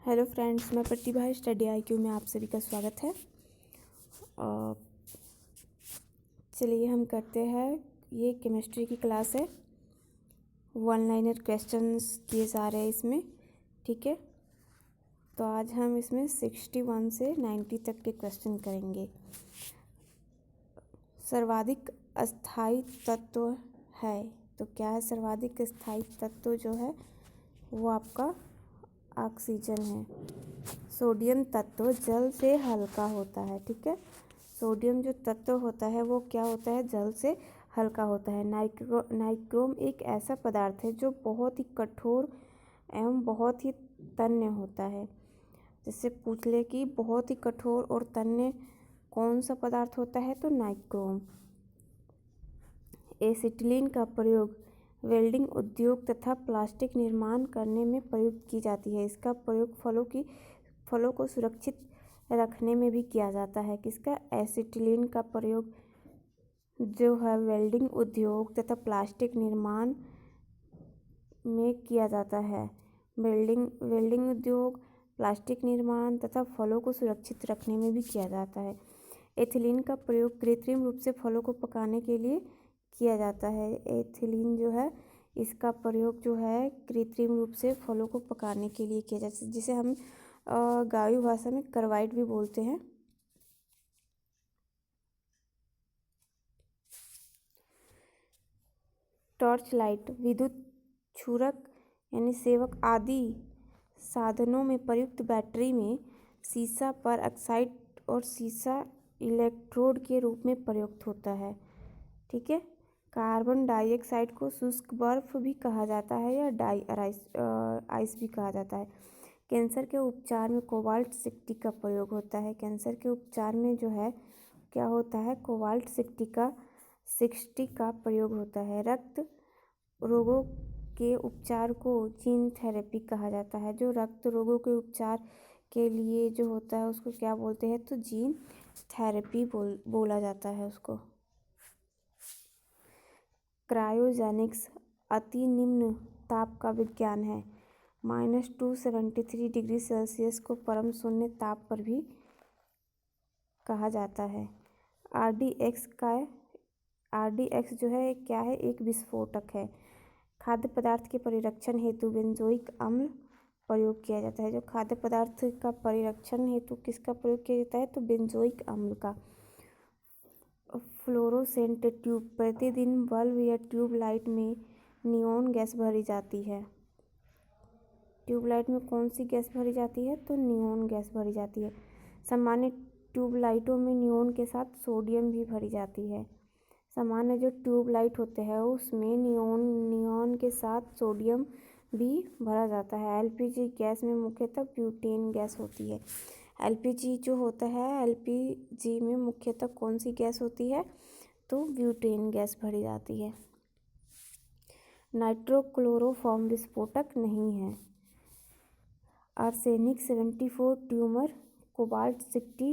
Hello friends, मैं प्रतिभा study IQ में आप सभी का स्वागत है। चलिए हम करते हैं, ये केमिस्ट्री की क्लास है। वन लाइनर क्वेश्चंस किए जा रहे हैं इसमें, ठीक है। तो आज हम इसमें 61 से 90 तक के क्वेश्चन करेंगे। सर्वाधिक अस्थायी तत्व है, तो क्या है सर्वाधिक अस्थायी तत्व जो है वो आपका ऑक्सीजन है। सोडियम तत्व जल से हल्का होता है, ठीक है। सोडियम जो तत्व होता है वो क्या होता है, जल से हल्का होता है। नाइक्रोम एक ऐसा पदार्थ है जो बहुत ही कठोर एवं बहुत ही तन्य होता है। जैसे पूछ ले कि बहुत ही कठोर और तन्य कौन सा पदार्थ होता है, तो नाइक्रोम। एसिटिलीन का प्रयोग वेल्डिंग उद्योग तथा प्लास्टिक निर्माण करने में प्रयुक्त की जाती है। इसका प्रयोग फलों को सुरक्षित रखने में भी किया जाता है। किसका, एसिटिलीन का प्रयोग जो है वेल्डिंग उद्योग तथा प्लास्टिक निर्माण में किया जाता है। वेल्डिंग उद्योग, प्लास्टिक निर्माण तथा फलों को सुरक्षित रखने में भी किया जाता है। एथिलीन का प्रयोग कृत्रिम रूप से फलों को पकाने के लिए किया जाता है। एथिलीन जो है इसका प्रयोग जो है कृत्रिम रूप से फलों को पकाने के लिए किया जाता है, जिसे हम गाँवी भाषा में कार्बाइड भी बोलते हैं। टॉर्च लाइट, विद्युत क्षुरक यानी सेवक आदि साधनों में प्रयुक्त बैटरी में सीसा पर ऑक्साइड और सीसा इलेक्ट्रोड के रूप में प्रयुक्त होता है, ठीक है। कार्बन डाइऑक्साइड को शुष्क बर्फ भी कहा जाता है या आइस भी कहा जाता है। कैंसर के उपचार में कोबाल्ट 60 का प्रयोग होता है। कैंसर के उपचार में जो है क्या होता है, कोबाल्ट 60 का प्रयोग होता है। रक्त रोगों के उपचार को जीन थेरेपी कहा जाता है। जो रक्त रोगों के उपचार के लिए जो होता है उसको क्या बोलते हैं, तो जीन थेरेपी बोला जाता है उसको। क्रायोजेनिक्स अति निम्न ताप का विज्ञान है। -273 डिग्री सेल्सियस को परम शून्य ताप पर भी कहा जाता है। RDX जो है क्या है, एक विस्फोटक है। खाद्य पदार्थ के परिरक्षण हेतु बेंजोइक अम्ल प्रयोग किया जाता है। जो खाद्य पदार्थ का परिरक्षण हेतु किसका प्रयोग किया जाता है, तो बेंजोइक अम्ल का। फ्लोरोसेंट ट्यूब, प्रतिदिन बल्ब या ट्यूब लाइट में नियॉन गैस भरी जाती है। ट्यूबलाइट में कौन सी गैस भरी जाती है, तो नियॉन गैस भरी जाती है। सामान्य ट्यूबलाइटों में नियॉन के साथ सोडियम भी भरी जाती है। सामान्य जो ट्यूबलाइट होते हैं उसमें नियॉन के साथ सोडियम भी भरा जाता है। LPG गैस में मुख्यतः ब्यूटेन गैस होती है। LPG जो होता है, LPG में मुख्यतः कौन सी गैस होती है, तो ब्यूटेन गैस भरी जाती है। नाइट्रोक्लोरोफॉर्म विस्फोटक नहीं है। आर्सेनिक 74 ट्यूमर, कोबाल्ट 60,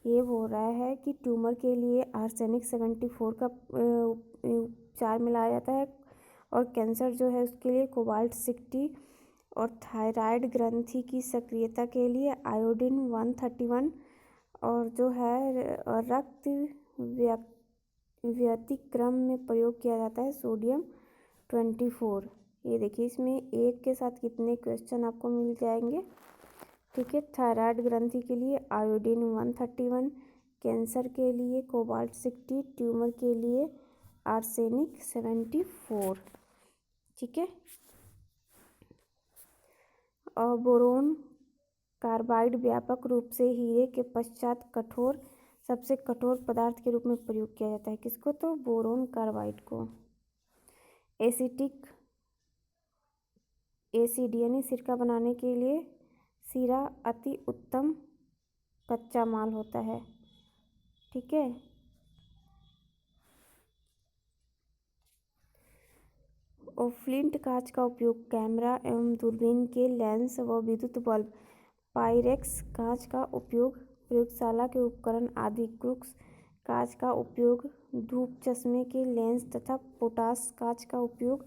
ये बोल रहा है कि ट्यूमर के लिए आर्सेनिक 74 का उपचार मिलाया जाता है, और कैंसर जो है उसके लिए कोबाल्ट 60, और थायराइड ग्रंथि की सक्रियता के लिए आयोडीन 131, और जो है रक्त व्यतिक्रम में प्रयोग किया जाता है सोडियम 24। ये देखिए इसमें एक के साथ कितने क्वेश्चन आपको मिल जाएंगे, ठीक है। थायराइड ग्रंथि के लिए आयोडीन 131, कैंसर के लिए कोबाल्ट 60, ट्यूमर के लिए आर्सेनिक 74, ठीक है। और बोरोन कार्बाइड व्यापक रूप से हीरे के पश्चात सबसे कठोर पदार्थ के रूप में प्रयोग किया जाता है। किसको, तो बोरोन कार्बाइड को। एसिड यानी सिरका बनाने के लिए सीरा अति उत्तम कच्चा माल होता है, ठीक है। और फ्लिंट कांच का उपयोग कैमरा एवं दूरबीन के लेंस व विद्युत बल्ब, पाइरेक्स कांच का उपयोग प्रयोगशाला के उपकरण आदि, क्रूक्स कांच का उपयोग धूप चश्मे के लेंस तथा पोटास कांच का उपयोग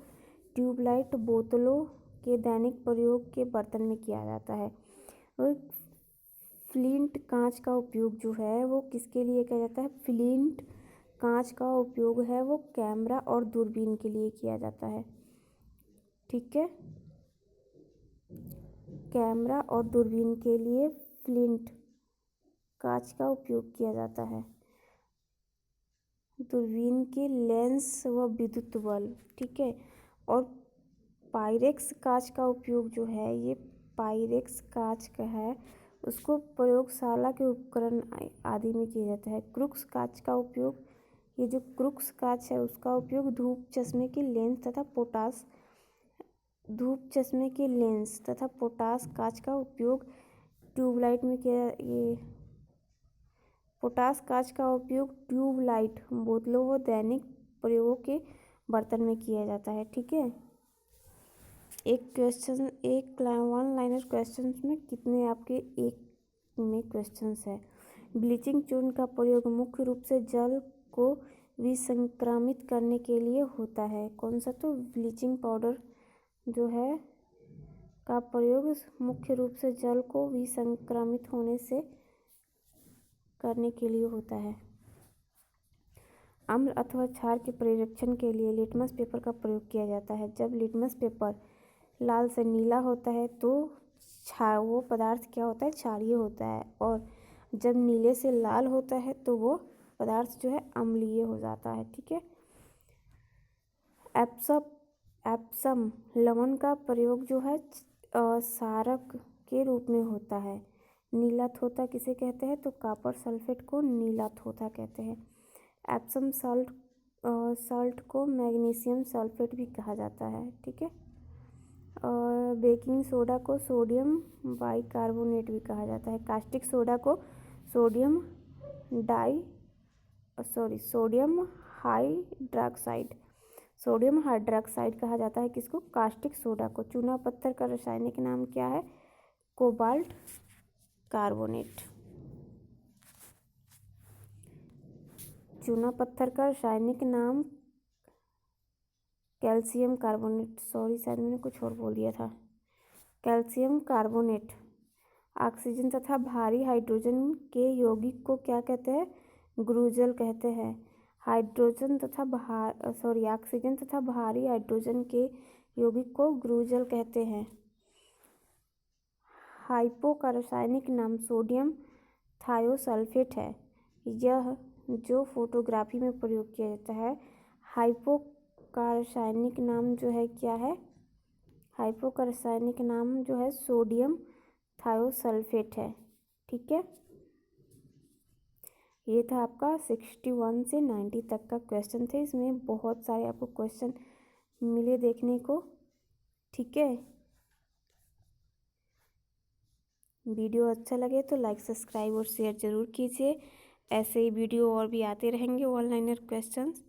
ट्यूबलाइट बोतलों के दैनिक प्रयोग के बर्तन में किया जाता है। और फ्लिंट कांच का उपयोग जो है वो किसके लिए किया जाता है? फ्लिंट कांच का उपयोग है वो कैमरा और दूरबीन के लिए किया जाता है। ठीक है, कैमरा और दूरबीन के लिए फ्लिंट कांच का उपयोग किया जाता है। दूरबीन के लेंस व विद्युत बल्ब। ठीक है, और पायरेक्स कांच का उपयोग जो है, ये पायरेक्स कांच का है, उसको प्रयोगशाला के उपकरण आदि में किया जाता है। क्रूक्स कांच का उपयोग, ये जो क्रूक्स कांच है उसका उपयोग धूप चश्मे के लेंस तथा पोटास कांच का उपयोग ट्यूबलाइट में किया। ये पोटास कांच का उपयोग ट्यूबलाइट बोतलों व दैनिक प्रयोगों के बर्तन में किया जाता है। ठीक है, एक वन लाइनर क्वेश्चन में कितने आपके एक में क्वेश्चंस है। ब्लीचिंग चूर्ण का प्रयोग मुख्य रूप से जल को विसंक्रमित करने के लिए होता है। कौन सा? तो ब्लीचिंग पाउडर जो है का प्रयोग मुख्य रूप से जल को विसंक्रमित होने से करने के लिए होता है। अम्ल अथवा क्षार के परिरक्षण के लिए लिटमस पेपर का प्रयोग किया जाता है। जब लिटमस पेपर लाल से नीला होता है तो वो पदार्थ क्या होता है? क्षारीय होता है। और जब नीले से लाल होता है तो वो पदार्थ जो है अम्लीय हो जाता है। ठीक है, एप्सम लवण का प्रयोग जो है क्षारक के रूप में होता है। नीला थोथा किसे कहते हैं? तो कॉपर सल्फेट को नीला थोथा कहते हैं। एप्सम साल्ट को मैग्नीशियम सल्फेट भी कहा जाता है। ठीक है, और बेकिंग सोडा को सोडियम बाइकार्बोनेट भी कहा जाता है। कास्टिक सोडा को सोडियम हाइड्रॉक्साइड कहा जाता है। किसको? कास्टिक सोडा को। चूना पत्थर का रासायनिक नाम क्या है? Cobalt carbonate. चूना पत्थर का रासायनिक नाम कैल्शियम कार्बोनेट। शायद मैंने कुछ और बोल दिया था। Calcium carbonate. ऑक्सीजन तथा भारी हाइड्रोजन के यौगिक को क्या कहते हैं? गुरुजल कहते हैं। ऑक्सीजन तथा भारी हाइड्रोजन के यौगिक को गुरुजल कहते हैं। हाइपो का रासायनिक नाम सोडियम थायोसल्फेट है। यह जो फोटोग्राफी में प्रयोग किया जाता है। हाइपो का रासायनिक नाम जो है क्या है? हाइपो का रासायनिक नाम जो है सोडियम थायोसल्फेट है। ठीक है, ये था आपका 61 से 90 तक का क्वेश्चन थे। इसमें बहुत सारे आपको क्वेश्चन मिले देखने को। ठीक है, वीडियो अच्छा लगे तो लाइक सब्सक्राइब और शेयर ज़रूर कीजिए। ऐसे ही वीडियो और भी आते रहेंगे ऑनलाइनर क्वेश्चंस।